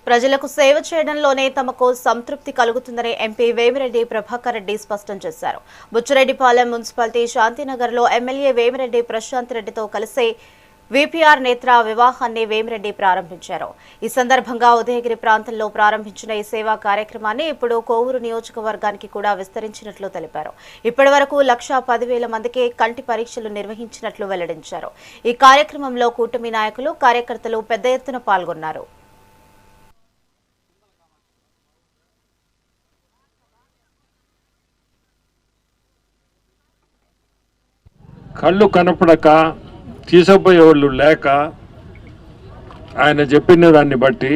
ప్రజలకు సేవ చేయడంలోనే తమకు సంతృప్తి కలుగుతుందని ఎంపీ వేమిరెడ్డి ప్రభాకర్ రెడ్డి స్పష్టం చేశారు. బుచ్చిరెడ్డిపాలెం మున్సిపాలిటీ శాంతినగర్లో ఎమ్మెల్యే వేమిరెడ్డి ప్రశాంత్ రెడ్డితో కలిసి వీపీఆర్ నేత్ర వివాహాన్ని వేమిరెడ్డి ప్రారంభించారు. ఈ సందర్భంగా ఉదయగిరి ప్రాంతంలో ప్రారంభించిన ఈ సేవా కార్యక్రమాన్ని ఇప్పుడు కోవూరు నియోజకవర్గానికి కూడా విస్తరించినట్లు తెలిపారు. ఇప్పటి వరకు 1,10,000 మందికి కంటి పరీక్షలు నిర్వహించినట్లు వెల్లడించారు. ఈ కార్యక్రమంలో కూటమి నాయకులు, కార్యకర్తలు పెద్ద ఎత్తున పాల్గొన్నారు. కళ్ళు కనపడక తీసుకుపోయేవాళ్ళు లేక ఆయన చెప్పిన దాన్ని బట్టి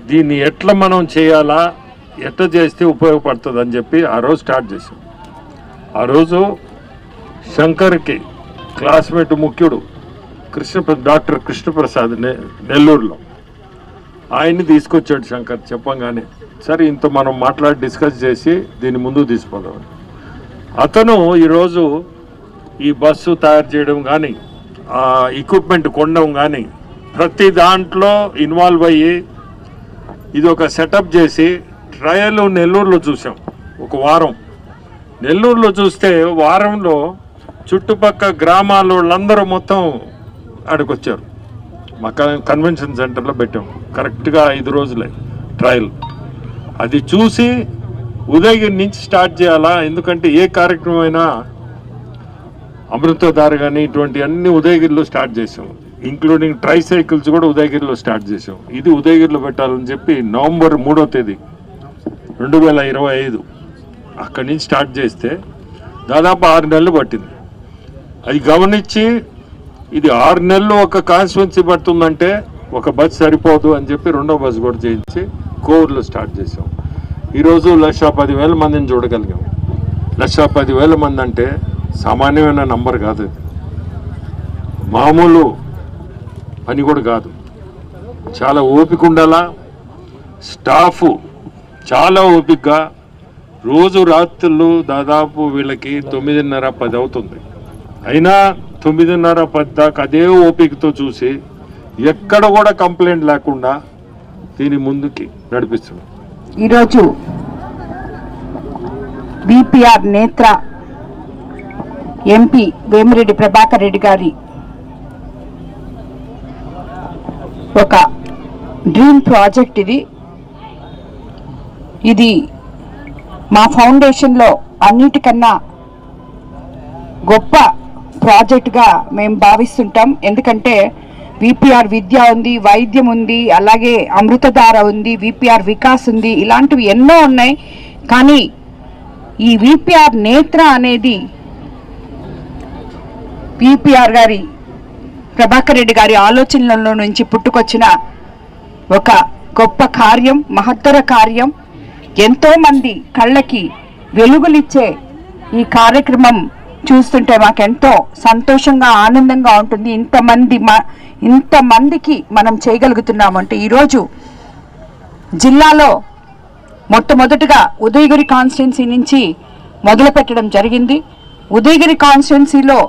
దీన్ని ఎట్లా మనం చేయాలా, ఎట్లా చేస్తే ఉపయోగపడుతుంది అని చెప్పి ఆ రోజు స్టార్ట్ చేసాం. ఆ రోజు శంకర్కి క్లాస్మేట్ ముఖ్యుడు డాక్టర్ కృష్ణప్రసాద్ నెల్లూరులో ఆయన్ని తీసుకొచ్చాడు శంకర్. చెప్పంగానే సరే ఇంత మనం మాట్లాడి డిస్కస్ చేసి దీన్ని ముందుకు తీసుకుపోదామని అతను ఈరోజు ఈ బస్సు తయారు చేయడం కానీ ఎక్విప్మెంట్ కొనడం కానీ ప్రతి దాంట్లో ఇన్వాల్వ్ అయ్యి ఇది ఒక సెటప్ చేసి ట్రయల్ నెల్లూరులో చూసాం. ఒక వారం నెల్లూరులో చూస్తే వారంలో చుట్టుపక్కల గ్రామాల వాళ్ళందరూ మొత్తం ఆడికొచ్చారు. మా కన్వెన్షన్ సెంటర్లో పెట్టాం. కరెక్ట్గా 5 రోజులే ట్రయల్. అది చూసి ఉదయగిరి నుంచి స్టార్ట్ చేయాలా, ఎందుకంటే ఏ కార్యక్రమం అయినా అమృతధార కానీ ఇటువంటి అన్ని ఉదయగిరిలో స్టార్ట్ చేసాం. ఇంక్లూడింగ్ ట్రైసైకిల్స్ కూడా ఉదయగిరిలో స్టార్ట్ చేసాం. ఇది ఉదయగిరిలో పెట్టాలని చెప్పి నవంబర్ 3వ తేదీ 2025 అక్కడి నుంచి స్టార్ట్ చేస్తే దాదాపు 6 నెలలు పట్టింది. అది గమనించి ఇది 6 నెలలు ఒక కాన్స్టిట్యున్సీ పడుతుందంటే ఒక బస్ సరిపోదు అని చెప్పి 2వ బస్ కూడా చేయించి కోవూరులో స్టార్ట్ చేసాం. ఈరోజు 1,10,000 మందిని చూడగలిగాం. 1,10,000 మంది అంటే సామాన్యమైన నంబర్ కాదు, అది మామూలు పని కూడా కాదు. చాలా ఓపిక ఉండాలా. స్టాఫ్ చాలా ఓపికగా రోజు రాత్రులు దాదాపు వీళ్ళకి 9:30, 10 అవుతుంది. అయినా 9:30, 10 దాకా అదే ఓపికతో చూసి ఎక్కడ కూడా కంప్లైంట్ లేకుండా దీని ముందుకి నడిపిస్తున్నాం. ఈరోజు వీపీఆర్ నేత్ర ఎంపీ వేమిరెడ్డి ప్రభాకర్ రెడ్డి గారి ఒక డ్రీమ్ ప్రాజెక్ట్ ఇది మా ఫౌండేషన్లో అన్నిటికన్నా గొప్ప ప్రాజెక్ట్గా మేము భావిస్తుంటాం. ఎందుకంటే వీపీఆర్ విద్య ఉంది, వైద్యం ఉంది, అలాగే అమృతధార ఉంది, వీపీఆర్ వికాస్ ఉంది, ఇలాంటివి ఎన్నో ఉన్నాయి. కానీ ఈ వీపీఆర్ నేత్ర అనేది వీపీఆర్ గారి ప్రభాకర్ రెడ్డి గారి ఆలోచనలలో నుంచి పుట్టుకొచ్చిన ఒక గొప్ప కార్యం, మహత్తర కార్యం. ఎంతోమంది కళ్ళకి వెలుగులిచ్చే ఈ కార్యక్రమం చూస్తుంటే మాకెంతో సంతోషంగా, ఆనందంగా ఉంటుంది. ఇంతమందికి మనం చేయగలుగుతున్నామంటే ఈరోజు జిల్లాలో మొట్టమొదటిగా ఉదయగిరి కాన్స్టిట్యున్సీ నుంచి మొదలు పెట్టడం జరిగింది. ఉదయగిరి కాన్స్టిట్యున్సీలో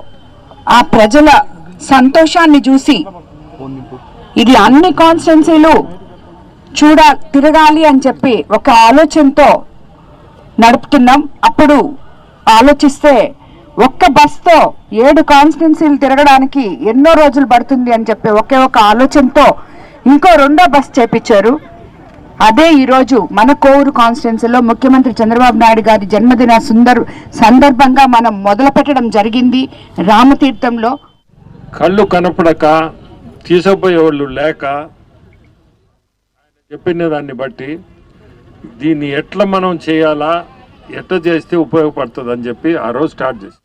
ఆ ప్రజల సంతోషాన్ని చూసి ఇది అన్ని కాన్స్టిట్యున్సీలు తిరగాలి అని చెప్పి ఒక ఆలోచనతో నడుపుతున్నాం. అప్పుడు ఆలోచిస్తే ఒక్క బస్తో 7 కాన్స్టిట్యున్సీలు తిరగడానికి ఎన్నో రోజులు పడుతుంది అని చెప్పి ఒకే ఒక ఆలోచనతో ఇంకో 2వ బస్ చేపించారు. అదే ఈరోజు మన కోవూరు కాన్స్టిట్యున్సీలో ముఖ్యమంత్రి చంద్రబాబు నాయుడు గారి జన్మదిన సందర్భంగా మనం మొదలు పెట్టడం జరిగింది. రామతీర్థంలో కళ్ళు కనపడక తీసుకుపోయేవాళ్ళు లేక ఆయన చెప్పిన దాన్ని బట్టి దీన్ని ఎట్లా మనం చేయాలా, ఎట్లా చేస్తే ఉపయోగపడుతుంది అని చెప్పి ఆ రోజు స్టార్ట్ చేసాం.